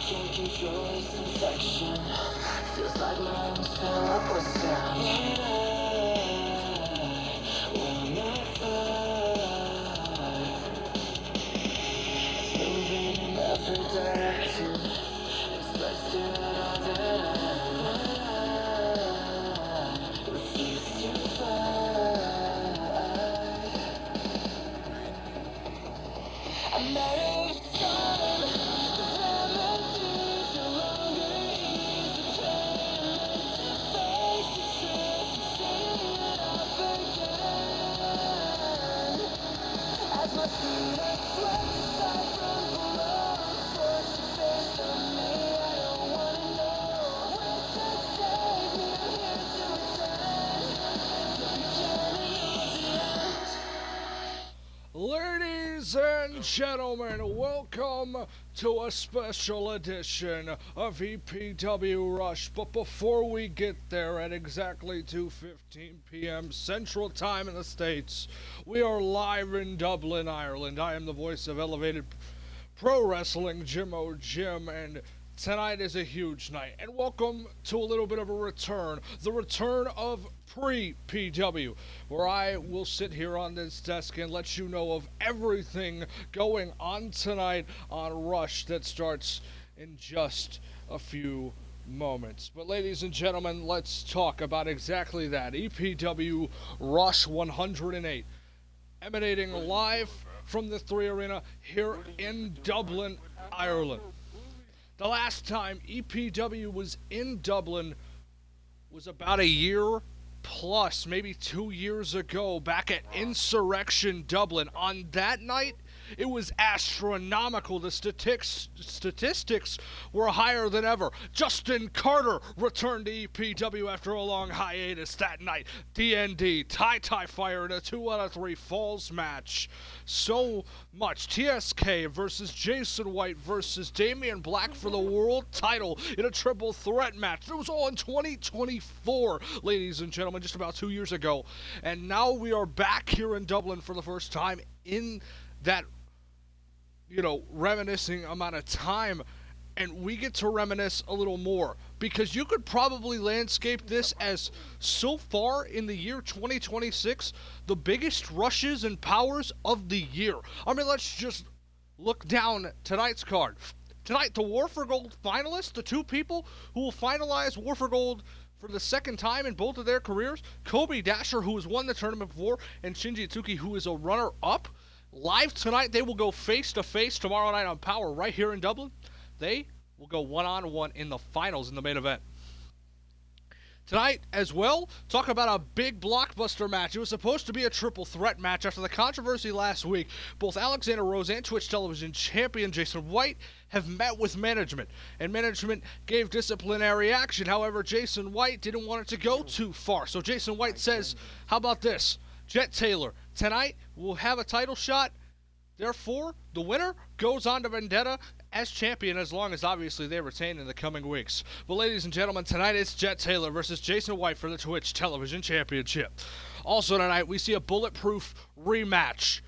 Can't control this infection. Feels like my arms fill up with sound. Will not fight. It's moving in every direction. Express to it all that I refuse to fight. I'm out of time. Ladies and gentlemen, welcome to a special edition of EPW Rush. But before we get there at exactly 2:15 p.m. Central Time in the States, we are live in Dublin, Ireland. I am the voice of Elevated Pro Wrestling, Jim O'Jim, and tonight is a huge night. And welcome to a little bit of a return, the return of pre-PW, where I will sit here on this desk and let you know of everything going on tonight on Rush that starts in just a few moments. But ladies and gentlemen, let's talk about exactly that. EPW Rush 108, emanating live from the 3 Arena here in Dublin, Ireland. The last time EPW was in Dublin was about a year plus, maybe 2 years ago, back at Insurrection Dublin. On that night, it was astronomical. The statistics were higher than ever. Justin Carter returned to EPW after a long hiatus that night. DND, tie Fire in a 2 out of 3 falls match. So much. TSK versus Jason White versus Damian Black for the world title in a triple threat match. It was all in 2024, ladies and gentlemen, just about 2 years ago. And now we are back here in Dublin for the first time in that, reminiscing amount of time, and we get to reminisce a little more, because you could probably landscape this as, so far in the year 2026, the biggest rushes and powers of the year. I mean, let's just look down tonight's card. Tonight, the War for Gold finalists, the two people who will finalize War for Gold for the second time in both of their careers, Kobe Dasher, who has won the tournament before, and Shinji Itsuki, who is a runner-up. Live tonight, they will go face-to-face tomorrow night on Power right here in Dublin. They will go one-on-one in the finals in the main event. Tonight, as well, talk about a big blockbuster match. It was supposed to be a triple threat match after the controversy last week. Both Alexander Rose and Twitch Television champion Jason White have met with management, and management gave disciplinary action. However, Jason White didn't want it to go too far. So Jason White says, how about this? Jet Taylor, tonight we'll have a title shot. Therefore, the winner goes on to Vendetta as champion, as long as obviously they retain in the coming weeks. But ladies and gentlemen, tonight it's Jet Taylor versus Jason White for the Twitch Television Championship. Also tonight, we see a bulletproof rematch.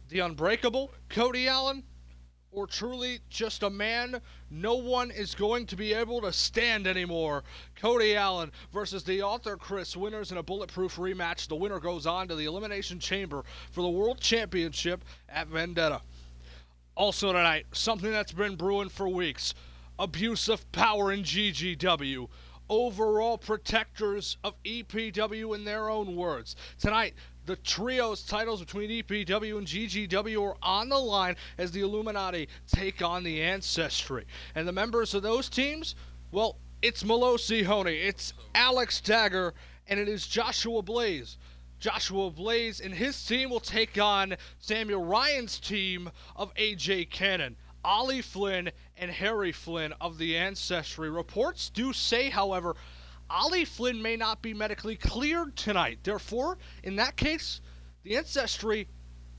The Unbreakable, Cody Allen, or truly just a man no one is going to be able to stand anymore. Cody Allen versus the Author Chris, winners in a bulletproof rematch. The winner goes on to the Elimination Chamber for the World Championship at Vendetta. Also tonight, something that's been brewing for weeks. Abuse of power in GGW. overall protectors of EPW in their own words. Tonight, the trios titles between EPW and GGW are on the line as the Illuminati take on the Ancestry. And the members of those teams, well, it's Melosi Honey, it's Alex Dagger, and it is Joshua Blaze. Joshua Blaze and his team will take on Samuel Ryan's team of AJ Cannon, Ollie Flynn, and Harry Flynn of the Ancestry. Reports do say, however, Ollie Flynn may not be medically cleared tonight. Therefore, in that case, the Ancestry,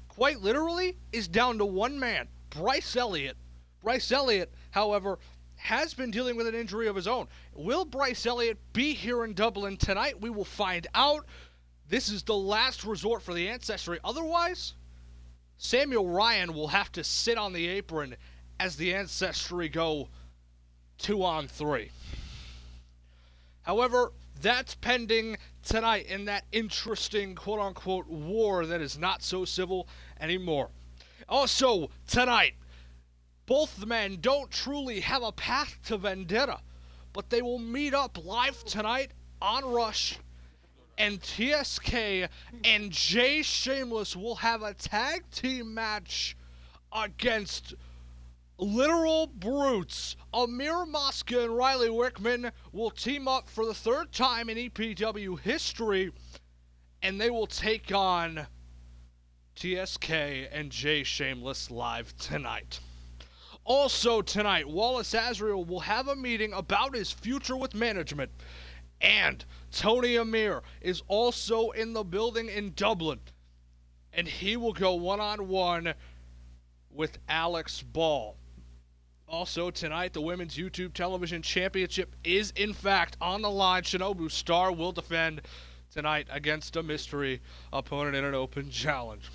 quite literally, is down to one man, Bryce Elliott. Bryce Elliott, however, has been dealing with an injury of his own. Will Bryce Elliott be here in Dublin tonight? We will find out. This is the last resort for the Ancestry. Otherwise, Samuel Ryan will have to sit on the apron as the Ancestry go 2-on-3. However, that's pending tonight in that interesting quote-unquote war that is not so civil anymore. Also, tonight, both the men don't truly have a path to vendetta, but they will meet up live tonight on Rush, and TSK and Jay Shameless will have a tag team match against literal brutes. Amir Mosca and Riley Wickman will team up for the third time in EPW history, and they will take on TSK and Jay Shameless live tonight. Also tonight, Wallace Azrael will have a meeting about his future with management, and Tony Amir is also in the building in Dublin, and he will go one-on-one with Alex Ball. Also tonight, the Women's YouTube Television Championship is in fact on the line. Shinobu Star will defend tonight against a mystery opponent in an open challenge.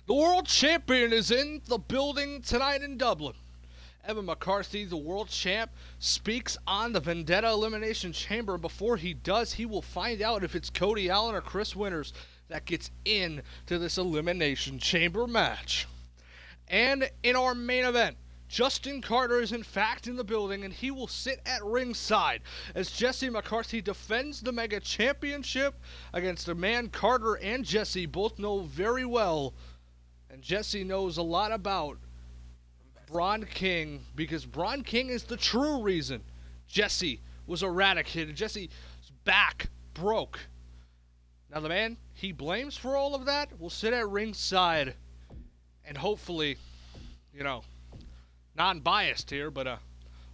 The World Champion is in the building tonight in Dublin. Evan McCarthy, the World Champ, speaks on the Vendetta Elimination Chamber. Before he does, he will find out if it's Cody Allen or Chris Winters that gets in to this Elimination Chamber match. And in our main event, Justin Carter is in fact in the building, and he will sit at ringside as Jesse McCarthy defends the Mega Championship against a man Carter and Jesse both know very well. And Jesse knows a lot about Braun King, because Braun King is the true reason Jesse was eradicated. Jesse's back broke. Now the man he blames for all of that will sit at ringside and hopefully, non-biased here, but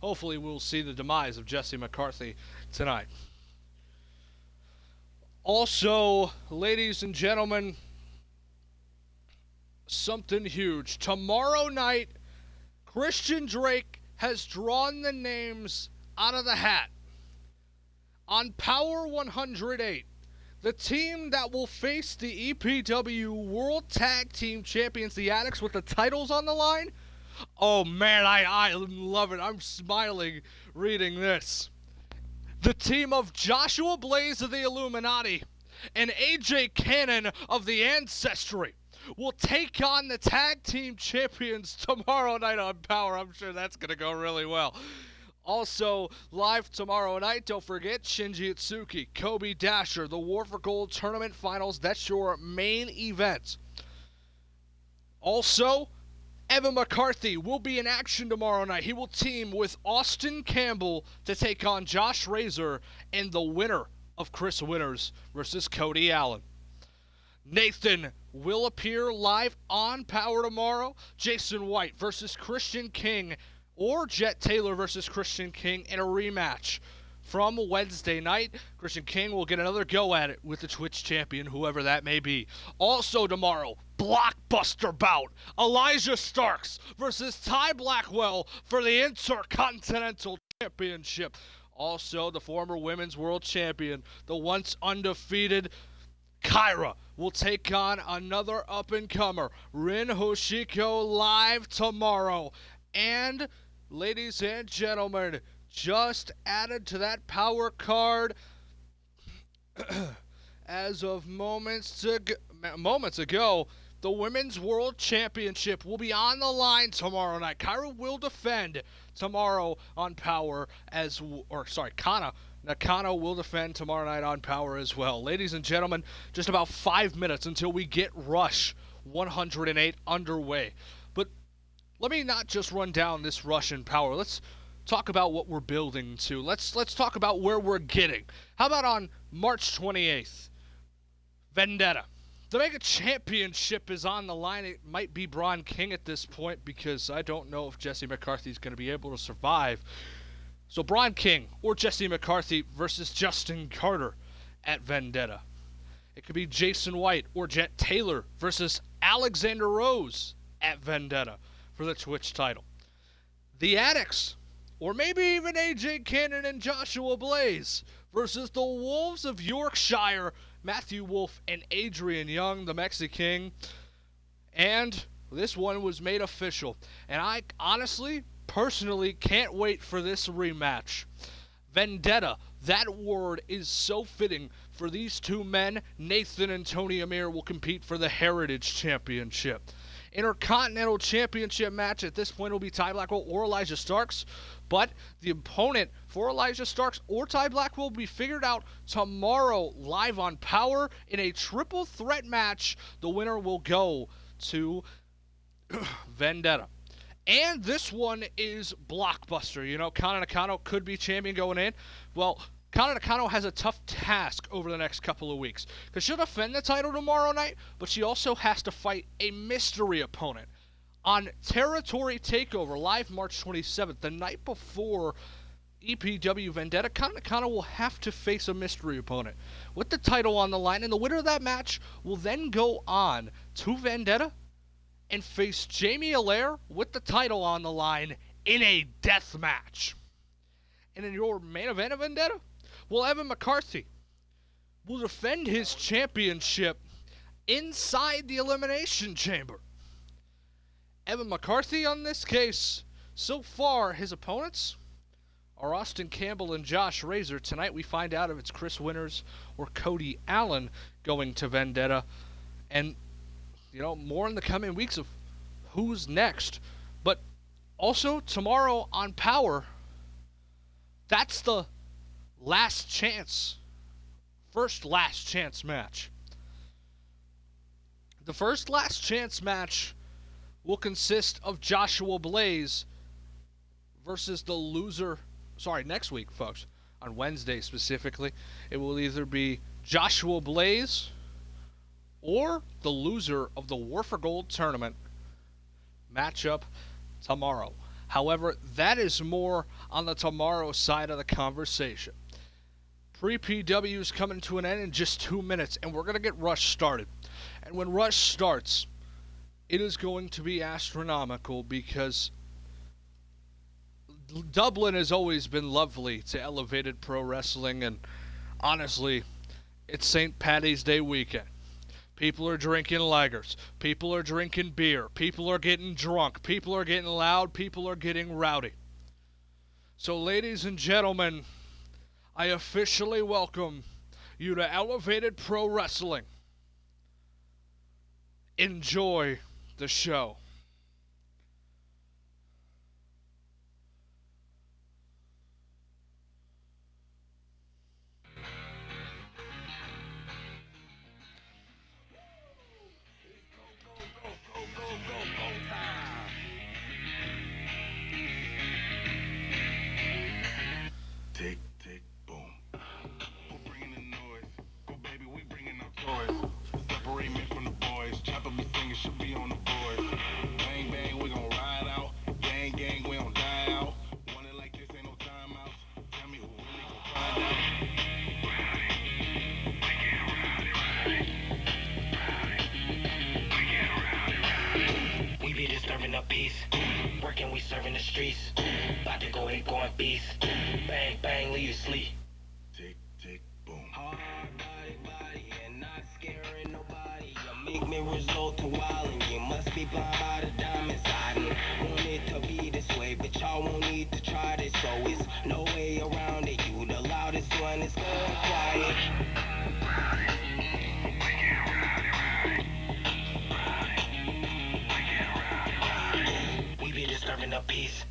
hopefully we'll see the demise of Jesse McCarthy tonight. Also, ladies and gentlemen, something huge. Tomorrow night, Christian Drake has drawn the names out of the hat. On Power 108, the team that will face the EPW World Tag Team Champions, the Addicts, with the titles on the line. Oh man, I love it. I'm smiling reading this. The team of Joshua Blaze of the Illuminati and AJ Cannon of the Ancestry will take on the Tag Team Champions tomorrow night on Power. I'm sure that's going to go really well. Also, live tomorrow night, don't forget Shinji Itsuki, Kobe Dasher, the War for Gold Tournament Finals. That's your main event. Also, Evan McCarthy will be in action tomorrow night. He will team with Austin Campbell to take on Josh Razor and the winner of Chris Winters versus Cody Allen. Nathan will appear live on Power tomorrow. Jason White versus Christian King, or Jet Taylor versus Christian King in a rematch from Wednesday night. Christian King will get another go at it with the Twitch champion, whoever that may be. Also tomorrow, blockbuster bout. Elijah Starks versus Ty Blackwell for the Intercontinental Championship. Also, the former Women's World Champion, the once undefeated Kyra, will take on another up-and-comer, Rin Hoshiko, live tomorrow. And, ladies and gentlemen, just added to that Power card as of moments ago, The Women's World Championship will be on the line tomorrow night. Kyra will defend tomorrow on Power Kana. Nakano will defend tomorrow night on Power as well. Ladies and gentlemen, just about 5 minutes until we get Rush 108 underway. But let me not just run down this Rush and Power. Let's talk about what we're building to. Let's talk about where we're getting. How about on March 28th? Vendetta. The Mega Championship is on the line. It might be Braun King at this point because I don't know if Jesse McCarthy is going to be able to survive. So Braun King or Jesse McCarthy versus Justin Carter at Vendetta. It could be Jason White or Jet Taylor versus Alexander Rose at Vendetta for the Twitch title. The Addicts, or maybe even AJ Cannon and Joshua Blaze versus the Wolves of Yorkshire, Matthew Wolf and Adrian Young, the Mexican. And this one was made official. And I honestly, personally, can't wait for this rematch. Vendetta, that word is so fitting for these two men. Nathan and Tony Amir will compete for the Heritage Championship. Intercontinental Championship match at this point will be Ty Blackwell or Elijah Starks, but the opponent for Elijah Starks or Ty Blackwell will be figured out tomorrow live on Power in a triple threat match. The winner will go to Vendetta. And this one is blockbuster. You know, Kana Nakano could be champion going in. Well, Kana Nakano has a tough task over the next couple of weeks because she'll defend the title tomorrow night, but she also has to fight a mystery opponent on Territory Takeover live March 27th, the night before EPW Vendetta. Kana Nakano will have to face a mystery opponent with the title on the line, and the winner of that match will then go on to Vendetta and face Jamie Allaire with the title on the line in a death match. And in your main event of Vendetta, well, Evan McCarthy will defend his championship inside the Elimination Chamber. Evan McCarthy on this case, so far his opponents are Austin Campbell and Josh Razor. Tonight we find out if it's Chris Winters or Cody Allen going to Vendetta. And, you know, more in the coming weeks of who's next. But also tomorrow on Power, that's the last chance match. The first last chance match will consist of Joshua Blaze versus the loser. Next week, folks. On Wednesday specifically, it will either be Joshua Blaze or the loser of the War for Gold tournament matchup tomorrow. However, that is more on the tomorrow side of the conversation. Pre-PW is coming to an end in just 2 minutes, and we're going to get Rush started. And when Rush starts, it is going to be astronomical because Dublin has always been lovely to Elevated Pro Wrestling, and honestly, it's St. Paddy's Day weekend. People are drinking lagers. People are drinking beer. People are getting drunk. People are getting loud. People are getting rowdy. So, ladies and gentlemen, I officially welcome you to Elevated Pro Wrestling. Enjoy the show. Tick, tick, boom. We're bringing the noise. Go, baby, we bringing our toys. Separate me from the boys. Chopper be singing, should be on the boys. Bang, bang, we gon' ride out. Gang, gang, we don't die out. Want it like this, ain't no timeouts. Tell me who really gon' find out. We be disturbing the peace. Working, we serving the streets. About to go ape going beast. Bang, bang, leave you sleep. Tick, tick, boom. Hard body, and not scaring nobody. You make me result to wildin'. You must be blind by the diamond side. Want it to be this way, but y'all won't need to try this. So it's no way around it. You the loudest one, it's going quiet. piece.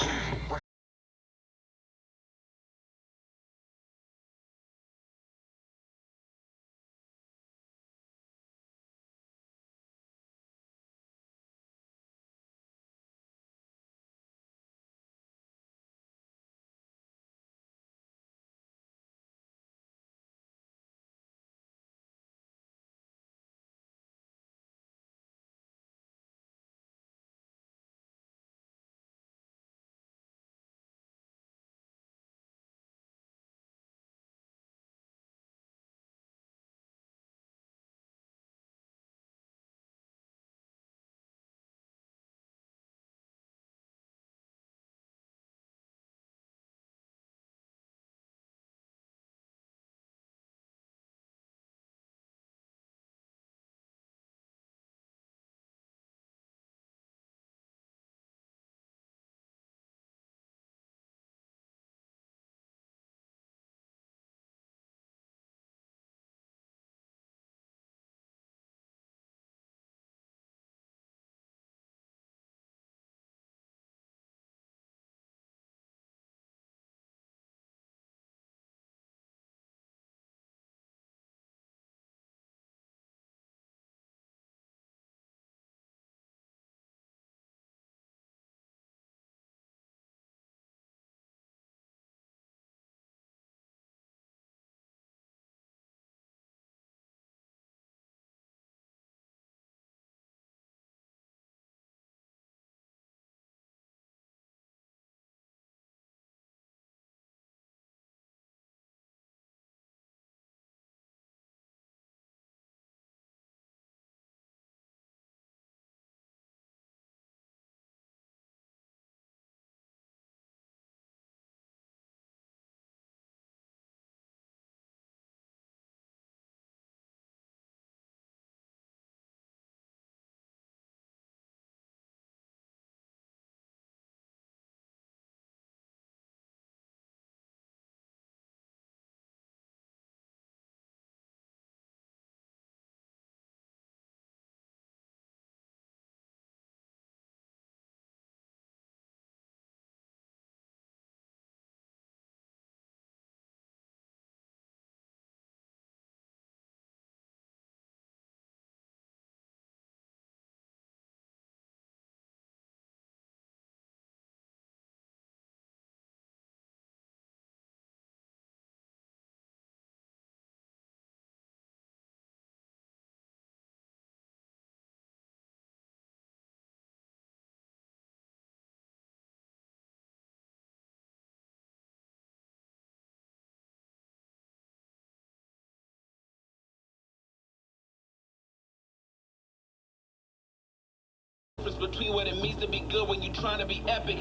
Between what it means to be good when you trying to be epic.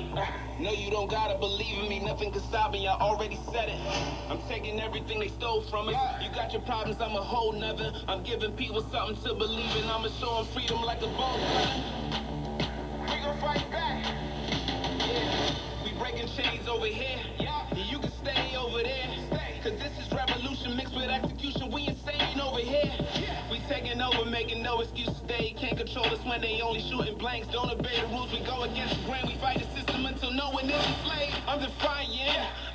No, you don't gotta believe in me, nothing can stop me, I already said it. I'm taking everything they stole from us. You got your problems, I'm a whole nother. I'm giving people something to believe in, I'ma show them freedom like a ball cutter. We gon' fight back. Yeah, we breaking chains over here. Yeah, you can stay over there. Cause this is revolution mixed with execution, we insane over here. We taking over, making no excuses. They can't control us when they only shooting blanks. Don't obey the rules, we go against the grain. We fight the system until no one is enslaved. I'm defying,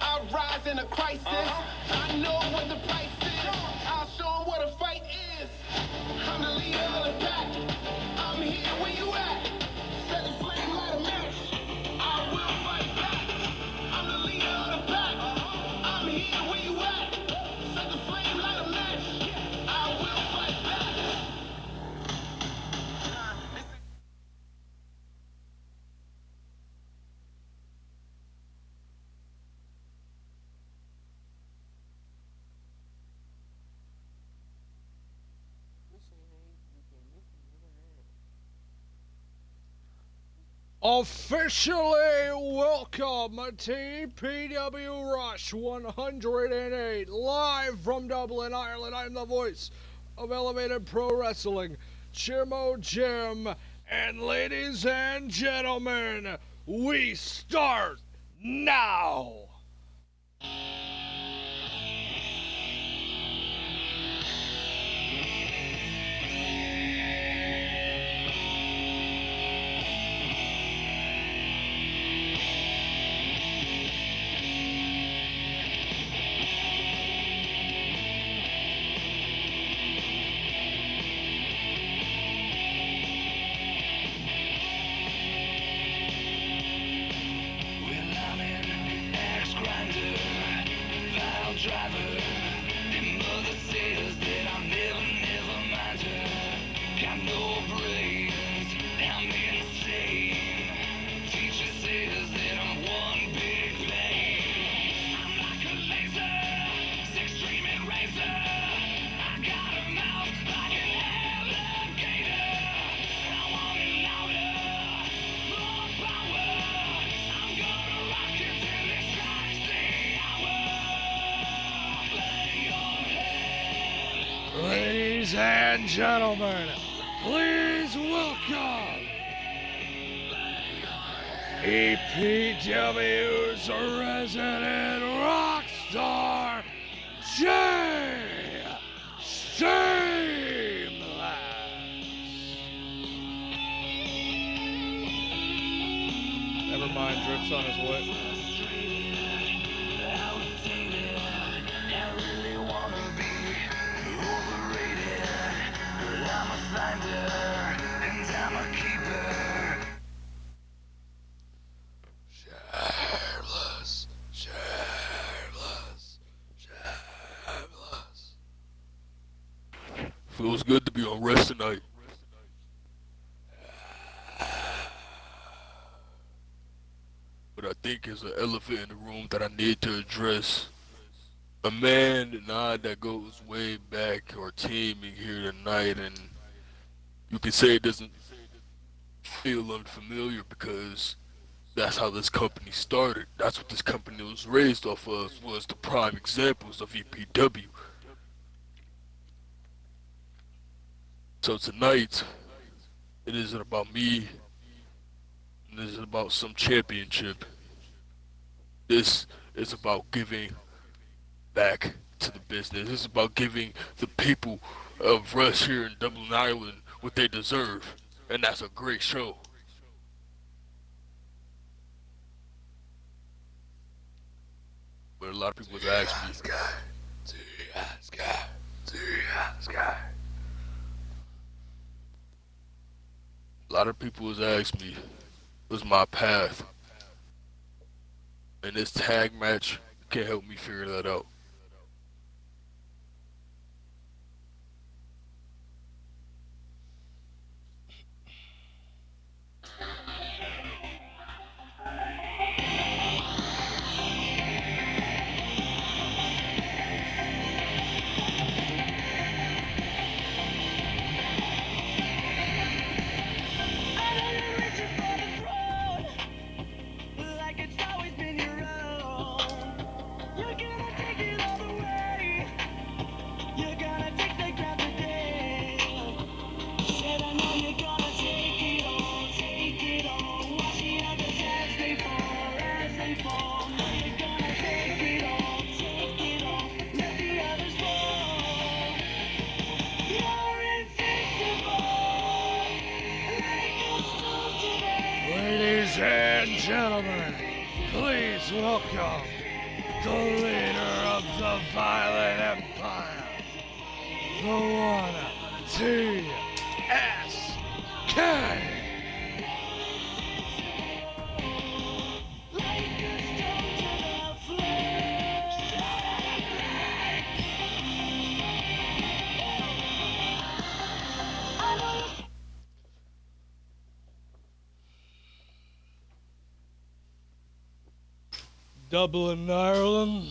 I rise in a crisis. I know what the price is. I'll show them what a fight is. I'm the leader of the pack. I'm here where you at. Set the flame, light a match. I will fight back. I'm the leader of the pack. I'm here where you at. Set the flame, light a match. I will fight back. Officially welcome to EPW Rush 108, live from Dublin, Ireland. I'm the voice of Elevated Pro Wrestling, Chimo Jim, and ladies and gentlemen, we start now. driver. And mother says that I'll never mind her. Got no brains, I'm insane. Teacher says that I'm one big plane. I'm like a laser, six streaming razor. I got a mouth like an alligator. I want it louder, more power. I'm gonna rock you till it strikes the hour. Lay your head. Ladies and gentlemen, please welcome EPW's resident rock star, Jay Shameless. Never mind, drips on his way. I really wanna be overrated, but I'm a finder and I'm a keeper. Shameless, shameless, shameless. Feels good to be on rest tonight. But I think there's an elephant in the room that I need to address. A man and I that goes way back are teaming here tonight, and you can say it doesn't feel unfamiliar because that's how this company started. That's what this company was raised off of, was the prime examples of EPW. So tonight, it isn't about me, and it isn't about some championship. This is about giving back to the business. This is about giving the people of Rush here in Dublin, Ireland what they deserve. And that's a great show. But a lot of people have asked me, a lot of people has asked me, what's my path? And this tag match can help me figure that out. Like it's always been your own. You're gonna take it all the way. You're gonna take the ground today. Said I know you're gonna take it all. Watch the others as they fall. Know you're gonna take it all. Let the others fall. You're invincible. Like a storm today. Ladies and gentlemen, please welcome the leader of the violent empire, the one, TSK. Like a storm to the flesh. I know you. Dublin, Ireland.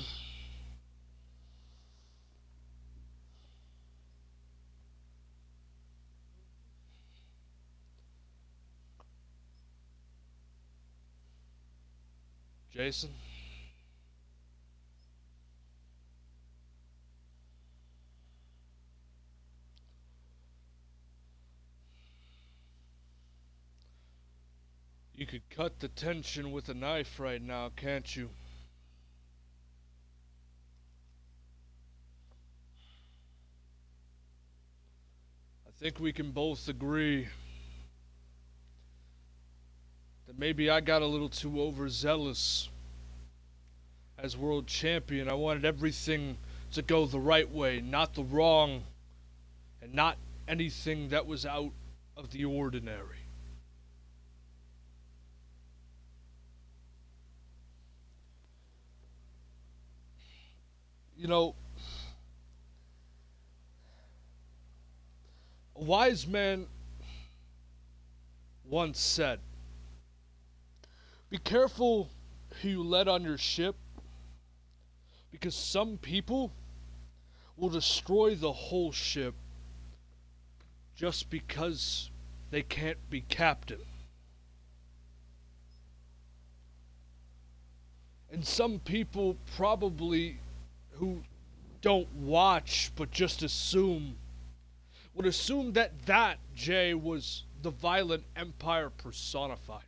Jason. You could cut the tension with a knife right now, can't you? I think we can both agree that maybe I got a little too overzealous as world champion. I wanted everything to go the right way, not the wrong, and not anything that was out of the ordinary. You know, a wise man once said, be careful who you let on your ship, because some people will destroy the whole ship just because they can't be captain. And some people probably who don't watch but just assume would assume that Jay was the violent empire personified.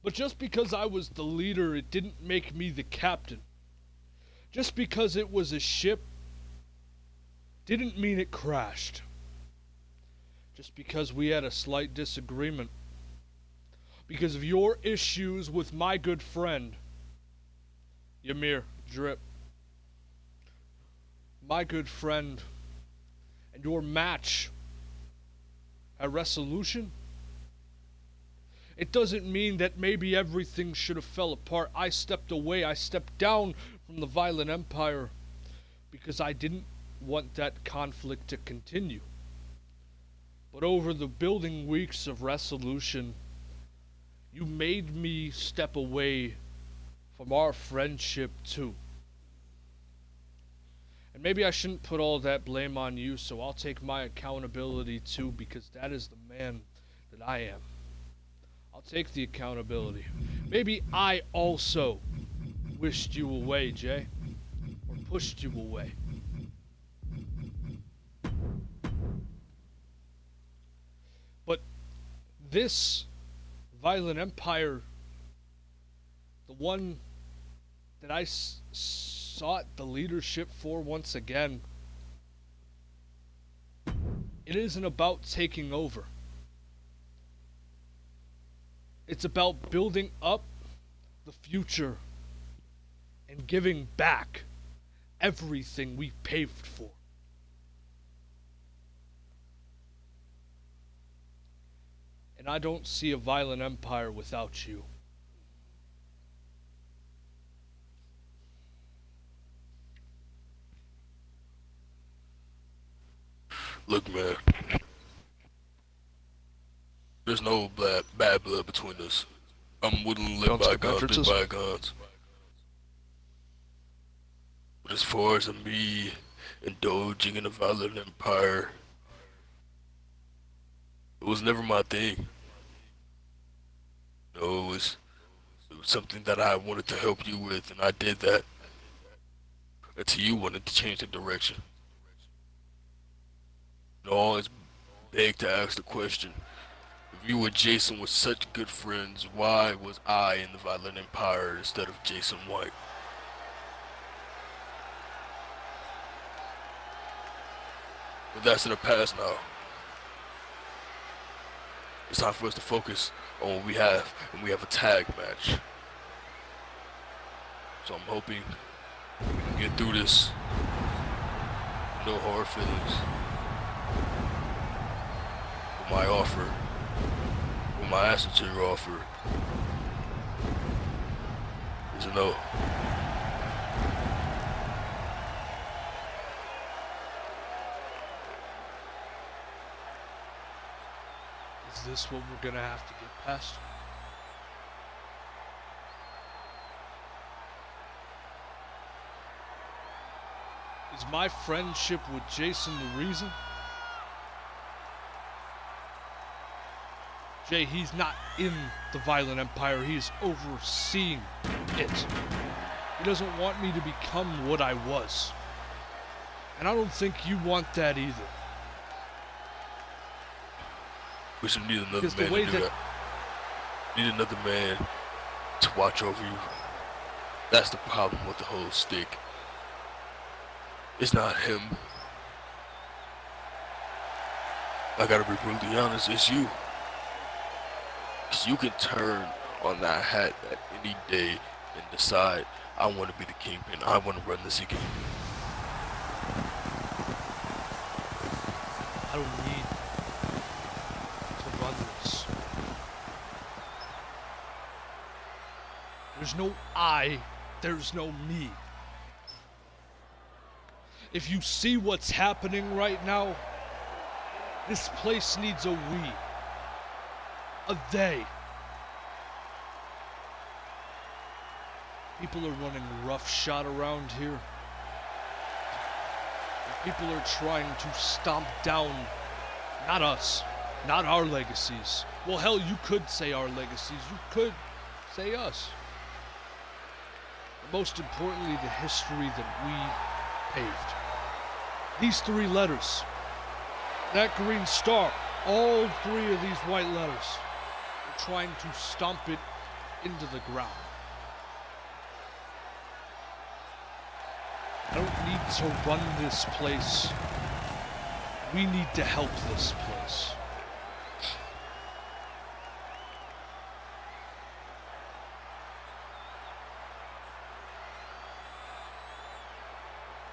But just because I was the leader, it didn't make me the captain. Just because it was a ship didn't mean it crashed. Just because we had a slight disagreement, because of your issues with my good friend, Ymir Drip, my good friend, and your match at Resolution, it doesn't mean that maybe everything should have fell apart. I stepped away, I stepped down from the violent empire because I didn't want that conflict to continue. But over the building weeks of Resolution, you made me step away from our friendship too. And maybe I shouldn't put all that blame on you, so I'll take my accountability too, because that is the man that I am. I'll take the accountability. Maybe I also wished you away, Jay, or pushed you away. But this violent empire, the one that I sought the leadership for once again, it isn't about taking over. It's about building up the future and giving back everything we paved for. And I don't see a violent empire without you. Look, man, there's no bad blood between us. I'm willing to live by guns, live by guns. But as far as me indulging in a violent empire, it was never my thing. No, it was something that I wanted to help you with, and I did that until you wanted to change the direction. I always beg to ask the question, if you and Jason were such good friends, why was I in the violent empire instead of Jason White? But that's in the past now. It's time for us to focus on what we have, and we have a tag match. So I'm hoping we can get through this. No hard feelings. With my offer, with my answer to your offer, is a no. Is this what we're gonna have to get past? Is my friendship with Jason the reason? Jay, he's not in the violent empire, he's overseeing it. He doesn't want me to become what I was. And I don't think you want that either. We should need another Because man the way to do that. Need another man to watch over you. That's the problem with the whole stick. It's not him. I gotta be brutally honest, it's you. Cause you can turn on that hat at any day and decide, I want to be the kingpin, I want to run this again. I don't need to run this. There's no I there's no me. If you see what's happening right now, this place needs a we, a they. People are running roughshod around here. And people are trying to stomp down, not us, not our legacies. Well, hell, you could say our legacies. You could say us. But most importantly, the history that we paved. These 3 letters, that green star, all 3 of these white letters, are trying to stomp it into the ground. I don't need to run this place. We need to help this place.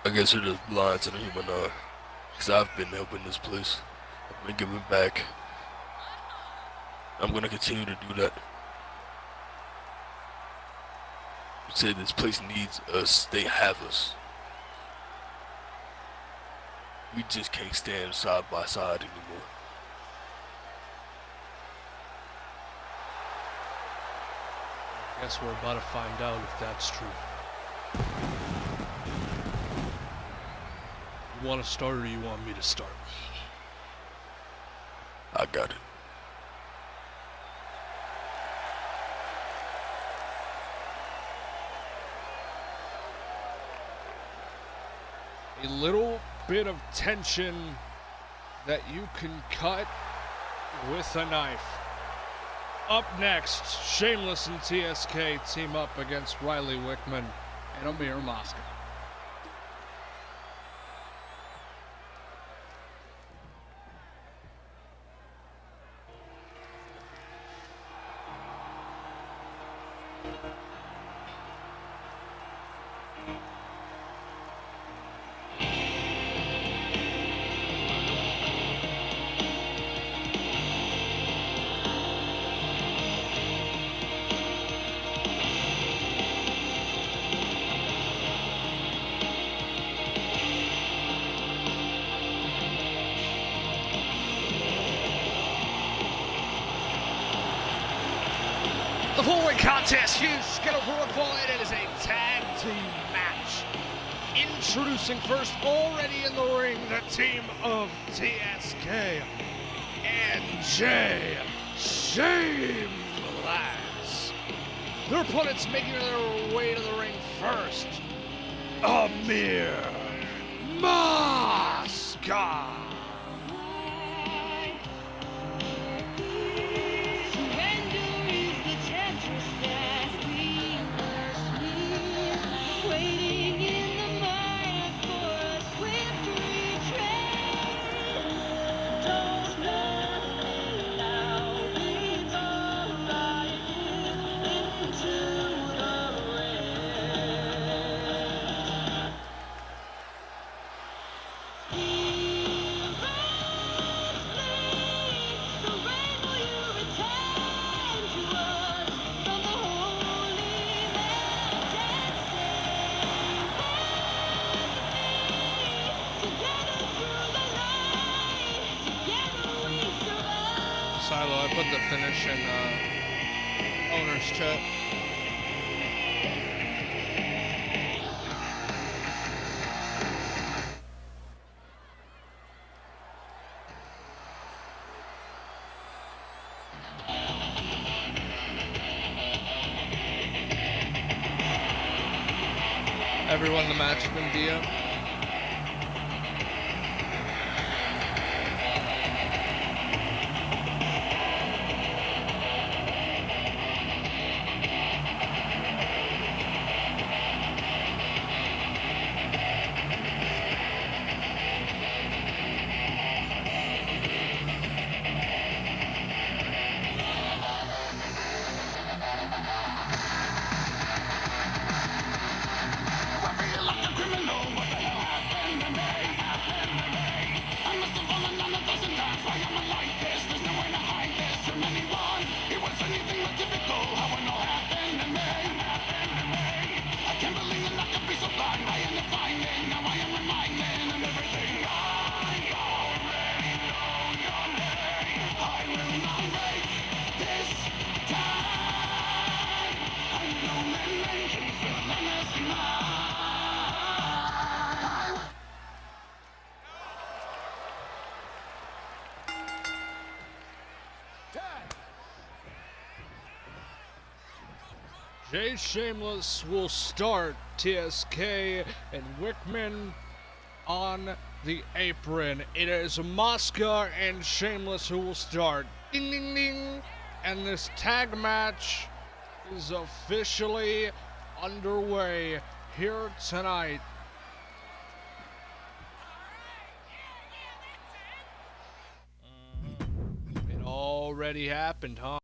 I guess you're just blind to the human eye. Because I've been helping this place. I've been giving back. I'm gonna continue to do that. You say this place needs us, they have us. We just can't stand side by side anymore. I guess we're about to find out if that's true. You want to start or you want me to start? I got it. A little bit of tension that you can cut with a knife. Up next, Shameless and TSK team up against Riley Wickman and Amir Mosca. The four-way contest is scheduled for one fall, and it is a tag team match. Introducing first, already in the ring, the team of TSK and Jay Shameless. Their opponents making their way to the ring first, Amir Mosca. Silo, I put the finish in owner's chat. Everyone, the match has been DM'd. I feel like a criminal. What the Jay Shameless will start TSK and Wickman on the apron. It is Mosca and Shameless who will start. Ding ding ding! And this tag match is officially underway here tonight. It already happened, huh?